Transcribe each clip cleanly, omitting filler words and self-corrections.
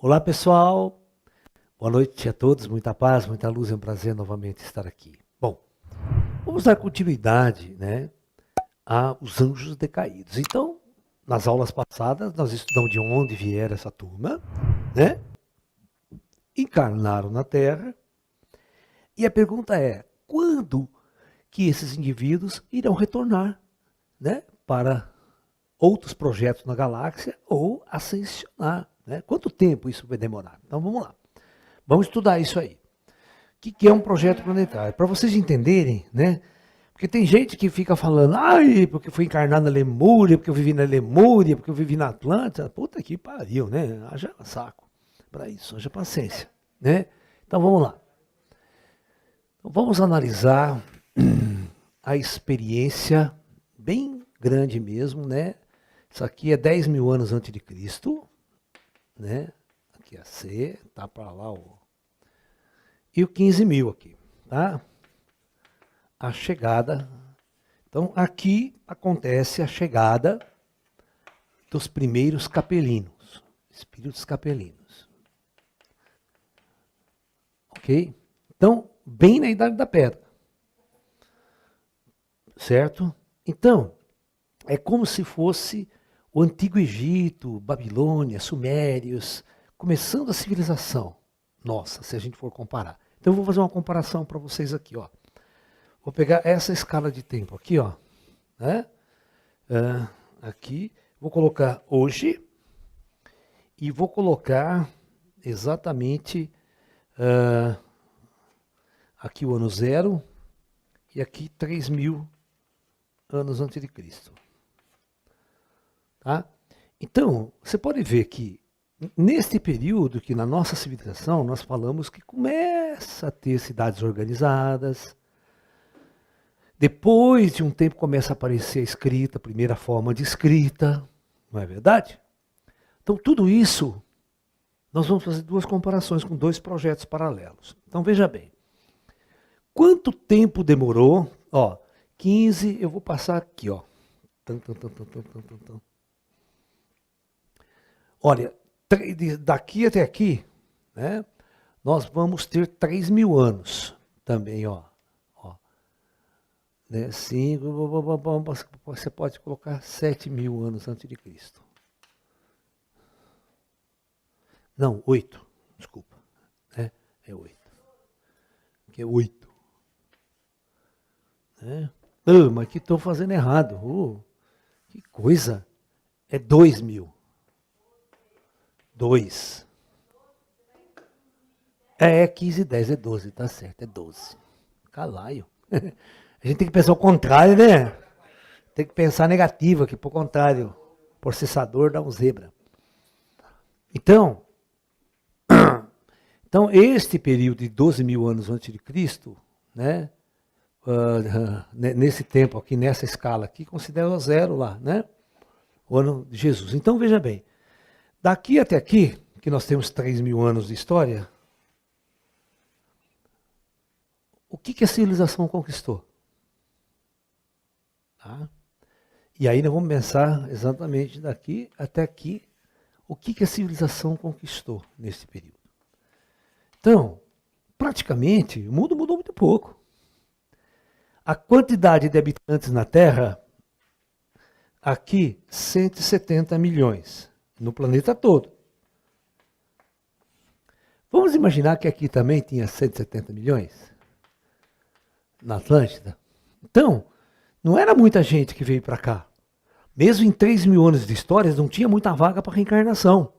Olá, pessoal. Boa noite a todos. Muita paz, muita luz. É um prazer novamente estar aqui. Bom, vamos dar continuidade, né, aos anjos decaídos. Então, nas aulas passadas, nós estudamos de onde vier essa turma, né? Encarnaram na Terra. E a pergunta é, quando que esses indivíduos irão retornar, né, para outros projetos na galáxia ou ascensionar, né? Quanto tempo isso vai demorar? Então, vamos lá. Vamos estudar isso aí. O que é um projeto planetário? Para vocês entenderem, né? Porque tem gente que fica falando, ai, porque eu fui encarnado na Lemúria, porque eu vivi na Lemúria, porque eu vivi na Atlântida. Puta que pariu, né? Haja saco para isso, haja paciência, né? Então vamos lá. Então, vamos analisar a experiência bem grande mesmo, né? Isso aqui é 10 mil anos antes de Cristo, né? Aqui é C, tá para lá o... E o 15 mil aqui, tá? A chegada. Então, aqui acontece a chegada dos primeiros capelinos, espíritos capelinos. Ok? Então, bem na Idade da Pedra. Certo? Então, é como se fosse o Antigo Egito, Babilônia, Sumérios, começando a civilização nossa, se a gente for comparar. Então, eu vou fazer uma comparação para vocês aqui, ó. Vou pegar essa escala de tempo aqui, ó, né? Aqui, vou colocar hoje e vou colocar exatamente aqui o ano zero e aqui 3 mil anos antes de Cristo. Tá? Então, você pode ver que neste período que na nossa civilização nós falamos que começa a ter cidades organizadas. Depois de um tempo começa a aparecer a escrita, a primeira forma de escrita, não é verdade? Então tudo isso, nós vamos fazer duas comparações com dois projetos paralelos. Então veja bem, quanto tempo demorou, ó, 15, eu vou passar aqui, ó. Olha, daqui até aqui, né, nós vamos ter 3 mil anos também, ó. Né, 5, você pode colocar 7 mil anos antes de Cristo. Não, 8, desculpa. Né, é 8. Aqui é 8. Né? Mas que estou fazendo errado. Que coisa. É 2 mil. 2. É 15 e 10, é 12, tá certo, é 12. Calaio. A gente tem que pensar o contrário, né? Tem que pensar negativo, que por contrário, o processador dá um zebra. Então, este período de 12 mil anos antes de Cristo, né? Nesse tempo aqui, nessa escala aqui, considera o zero lá, né? O ano de Jesus. Então, veja bem, daqui até aqui, que nós temos 3 mil anos de história, o que a civilização conquistou? Tá? E aí nós vamos pensar exatamente daqui até aqui, o que a civilização conquistou nesse período. Então, praticamente, o mundo mudou muito pouco. A quantidade de habitantes na Terra, aqui, 170 milhões, no planeta todo. Vamos imaginar que aqui também tinha 170 milhões? Na Atlântida? Então, não era muita gente que veio para cá. Mesmo em 3 mil anos de história, não tinha muita vaga para reencarnação.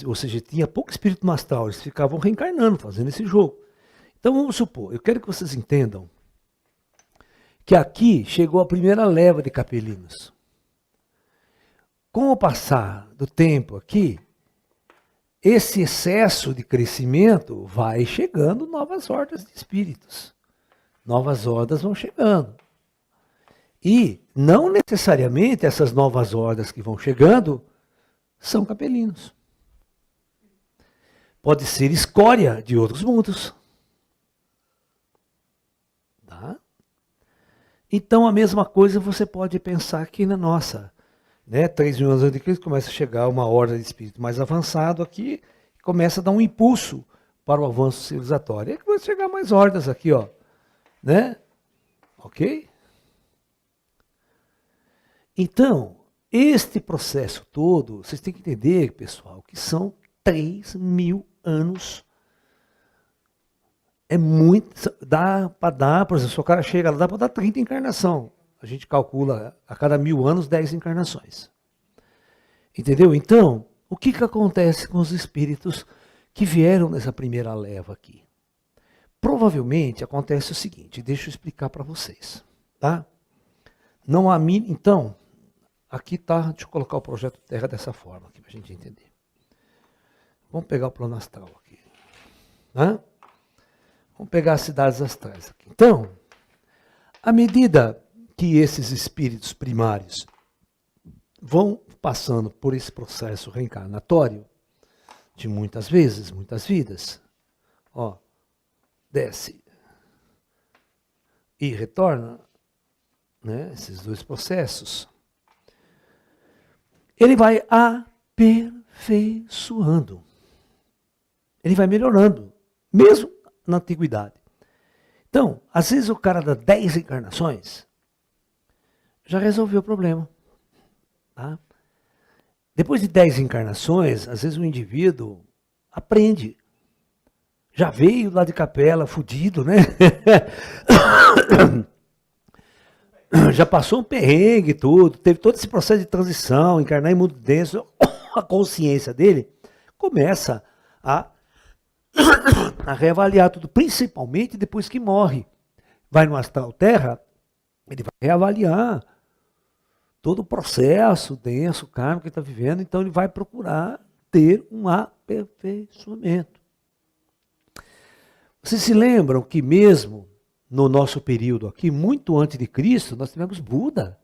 Ou seja, tinha pouco espírito no astral, eles ficavam reencarnando, fazendo esse jogo. Então vamos supor, eu quero que vocês entendam que aqui chegou a primeira leva de capelinos. Com o passar do tempo aqui, esse excesso de crescimento vai chegando novas hordas de espíritos. Novas hordas vão chegando. E não necessariamente essas novas hordas que vão chegando são capelinos. Pode ser escória de outros mundos. Tá? Então a mesma coisa você pode pensar aqui na nossa né, 3.000 anos antes de Cristo, começa a chegar uma horda de espírito mais avançado aqui, e começa a dar um impulso para o avanço civilizatório. E aí começa a chegar mais hordas aqui, ó, né? Ok? Então, este processo todo, vocês têm que entender, pessoal, que são 3.000 anos. É muito. Dá para dar, por exemplo, se o cara chega lá, dá para dar 30 encarnação. A gente calcula a cada 1.000 anos 10 encarnações. Entendeu? Então, o que acontece com os espíritos que vieram nessa primeira leva aqui? Provavelmente acontece o seguinte, deixa eu explicar para vocês, tá? Não há então, aqui tá, deixa eu colocar o projeto Terra dessa forma aqui para a gente entender. Vamos pegar o plano astral aqui, né? Vamos pegar as cidades astrais aqui. Então, à medida que esses espíritos primários vão passando por esse processo reencarnatório, de muitas vezes, muitas vidas, ó, desce e retorna, né, esses dois processos, ele vai aperfeiçoando, ele vai melhorando, mesmo na antiguidade. Então, às vezes o cara dá 10 encarnações, já resolveu o problema. Tá? Depois de 10 encarnações, às vezes o indivíduo aprende. Já veio lá de capela, fudido, né? Já passou um perrengue e tudo, teve todo esse processo de transição, encarnar em mundo denso, a consciência dele começa a reavaliar tudo, principalmente depois que morre. Vai no astral terra, ele vai reavaliar todo o processo denso, kármico que ele está vivendo, então ele vai procurar ter um aperfeiçoamento. Vocês se lembram que mesmo no nosso período aqui, muito antes de Cristo, nós tivemos Buda,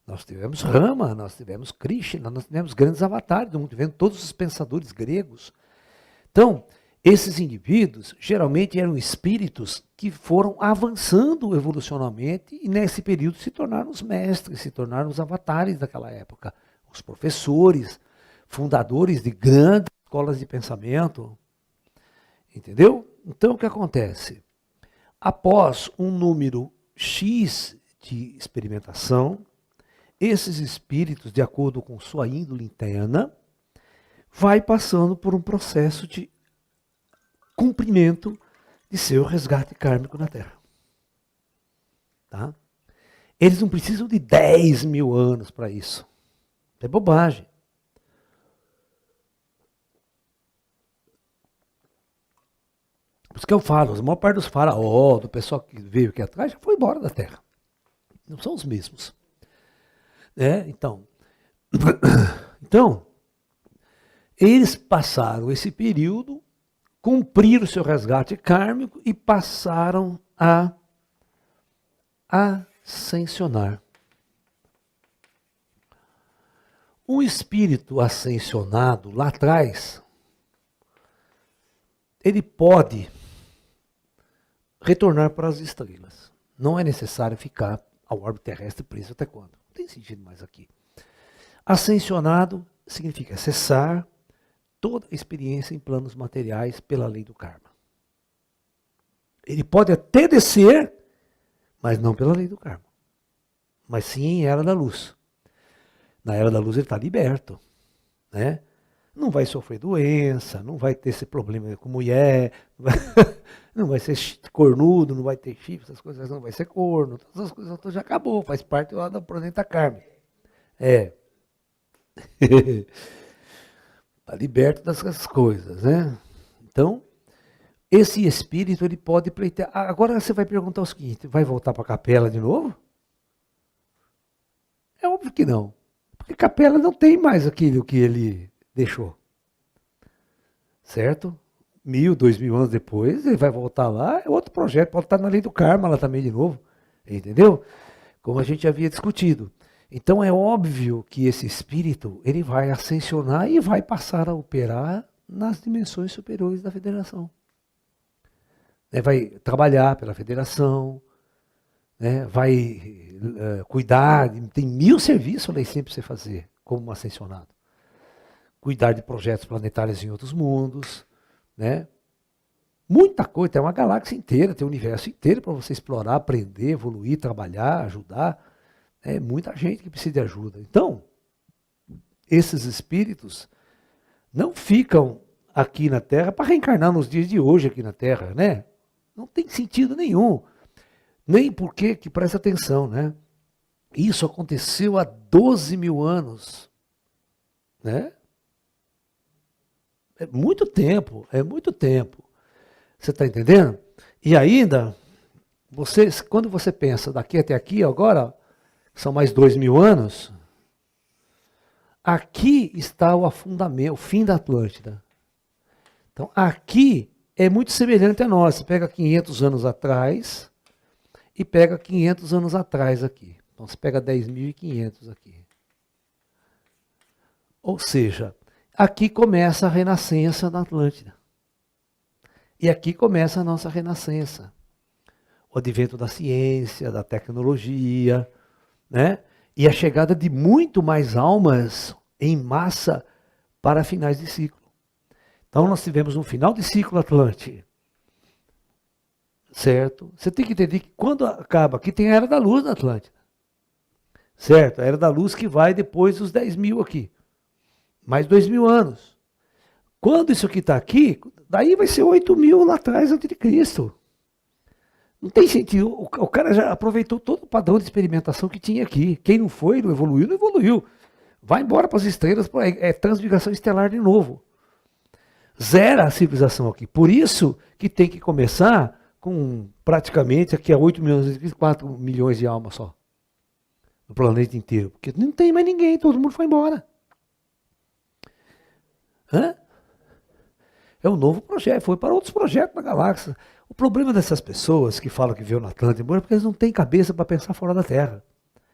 nós tivemos Rama, nós tivemos Krishna, nós tivemos grandes avatares, nós tivemos todos os pensadores gregos. Então, esses indivíduos geralmente eram espíritos que foram avançando evolucionalmente e nesse período se tornaram os mestres, se tornaram os avatares daquela época, os professores, fundadores de grandes escolas de pensamento. Entendeu? Então o que acontece? Após um número X de experimentação, esses espíritos, de acordo com sua índole interna, vai passando por um processo de cumprimento de seu resgate kármico na Terra. Tá? Eles não precisam de 10.000 anos para isso. É bobagem. Por isso que eu falo, a maior parte dos faraós, do pessoal que veio aqui atrás, já foi embora da Terra. Não são os mesmos. Então, eles passaram esse período, cumpriram o seu resgate kármico e passaram a ascensionar. Um espírito ascensionado lá atrás, ele pode retornar para as estrelas. Não é necessário ficar ao orbe terrestre preso até quando? Não tem sentido mais aqui. Ascensionado significa acessar toda a experiência em planos materiais pela lei do karma. Ele pode até descer, mas não pela lei do karma. Mas sim em era da luz. Na era da luz ele está liberto, né? Não vai sofrer doença, não vai ter esse problema com mulher, não vai ser cornudo, não vai ter chifre, essas coisas, não vai ser corno, todas as coisas já acabou, faz parte lá do planeta Karma. Está liberto dessas coisas, né? Então, esse espírito, ele pode pleitear. Agora você vai perguntar o seguinte, vai voltar para a capela de novo? É óbvio que não, porque a capela não tem mais aquilo que ele deixou. Certo? 1.000, 2.000 anos depois, ele vai voltar lá, é outro projeto, pode estar na lei do karma lá também de novo. Entendeu? Como a gente havia discutido. Então é óbvio que esse espírito, ele vai ascensionar e vai passar a operar nas dimensões superiores da federação. Vai trabalhar pela federação, né? Vai cuidar, tem 1000 serviços lá em cima para você fazer, como um ascensionado. Cuidar de projetos planetários em outros mundos, né? Muita coisa, tem uma galáxia inteira, tem um universo inteiro para você explorar, aprender, evoluir, trabalhar, ajudar. É muita gente que precisa de ajuda. Então, esses espíritos não ficam aqui na Terra para reencarnar nos dias de hoje aqui na Terra, né? Não tem sentido nenhum. Nem porque, que presta atenção, né? Isso aconteceu há 12 mil anos, né? É muito tempo, é muito tempo. Você está entendendo? E ainda, quando você pensa daqui até aqui, agora, são mais 2000 anos, aqui está o afundamento, o fim da Atlântida. Então, aqui é muito semelhante a nós. Você pega 500 anos atrás e pega 500 anos atrás aqui. Então, você pega 10.500 aqui. Ou seja, aqui começa a renascença da Atlântida. E aqui começa a nossa renascença. O advento da ciência, da tecnologia, né? E a chegada de muito mais almas em massa para finais de ciclo. Então nós tivemos um final de ciclo Atlântico. Certo? Você tem que entender que quando acaba, aqui tem a Era da Luz na Atlântida. Certo? A Era da Luz que vai depois dos 10.000 aqui. Mais 2.000 anos. Quando isso aqui está aqui, daí vai ser 8.000 lá atrás antes de Cristo. Não tem sentido. O cara já aproveitou todo o padrão de experimentação que tinha aqui. Quem não foi, não evoluiu, não evoluiu. Vai embora para as estrelas, é transmigração estelar de novo. Zera a civilização aqui. Por isso que tem que começar com praticamente aqui a 8 milhões, 4 milhões de almas só. No planeta inteiro. Porque não tem mais ninguém, todo mundo foi embora. Hã? É um novo projeto, foi para outros projetos da galáxia. O problema dessas pessoas que falam que veio na Atlântida é porque eles não têm cabeça para pensar fora da Terra.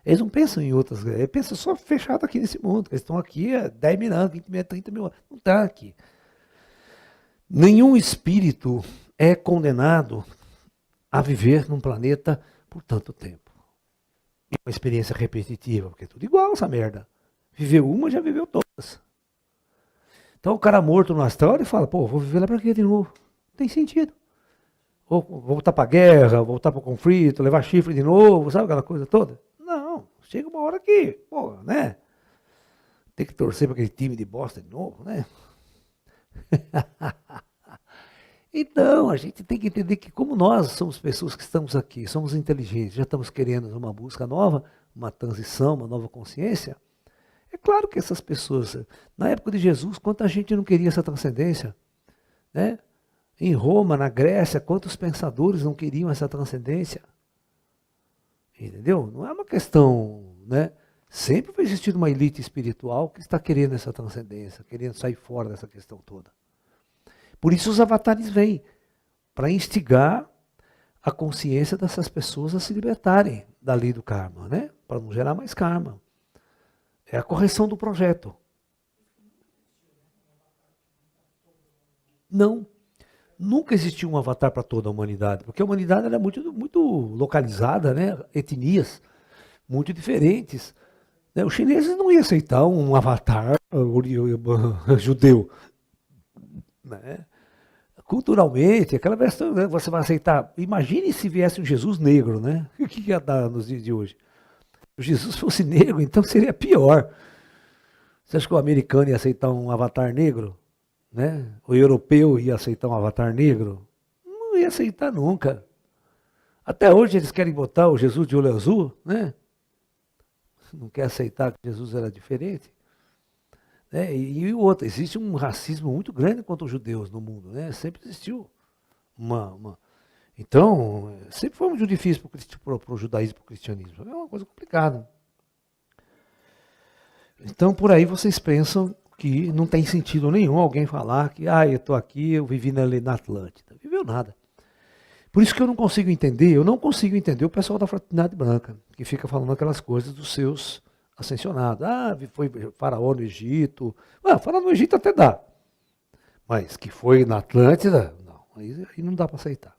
Eles não pensam em outras, eles pensam só fechado aqui nesse mundo. Eles estão aqui há 10 mil anos, 20 mil, 30 mil anos. Não está aqui. Nenhum espírito é condenado a viver num planeta por tanto tempo. É uma experiência repetitiva, porque é tudo igual essa merda. Viveu uma, já viveu todas. Então o cara morto no astral, ele fala, pô, vou viver lá para quê de novo? Não tem sentido. Ou voltar para a guerra, voltar para o conflito, levar chifre de novo, sabe aquela coisa toda? Não, chega uma hora que, pô, né? Tem que torcer para aquele time de bosta de novo, né? Então, a gente tem que entender que como nós somos pessoas que estamos aqui, somos inteligentes, já estamos querendo uma busca nova, uma transição, uma nova consciência, é claro que essas pessoas, na época de Jesus, quanta gente não queria essa transcendência, né? Em Roma, na Grécia, quantos pensadores não queriam essa transcendência? Entendeu? Não é uma questão, né? Sempre vai existir uma elite espiritual que está querendo essa transcendência, querendo sair fora dessa questão toda. Por isso os avatares vêm, para instigar a consciência dessas pessoas a se libertarem da lei do karma, né? Para não gerar mais karma. É a correção do projeto. Não. Nunca existiu um avatar para toda a humanidade, porque a humanidade era muito localizada, né? Etnias muito diferentes. Né? Os chineses não iam aceitar um avatar judeu. Né? Culturalmente, aquela versão, né? Você vai aceitar. Imagine se viesse um Jesus negro, né? O que ia dar nos dias de hoje? Se Jesus fosse negro, então seria pior. Você acha que o americano ia aceitar um avatar negro? Né? O europeu ia aceitar um avatar negro? Não ia aceitar nunca. Até hoje eles querem botar o Jesus de olho azul, né? Não quer aceitar que Jesus era diferente. Né? E o outro, existe um racismo muito grande contra os judeus no mundo, né? Sempre existiu Então, sempre foi muito difícil para o judaísmo e para o cristianismo. É uma coisa complicada. Então, por aí vocês pensam que não tem sentido nenhum alguém falar que, eu estou aqui, eu vivi na Atlântida. Viveu nada. Por isso que eu não consigo entender o pessoal da Fraternidade Branca, que fica falando aquelas coisas dos seus ascensionados. Foi faraó no Egito. Faraó no Egito até dá. Mas que foi na Atlântida, não. Aí não dá para aceitar.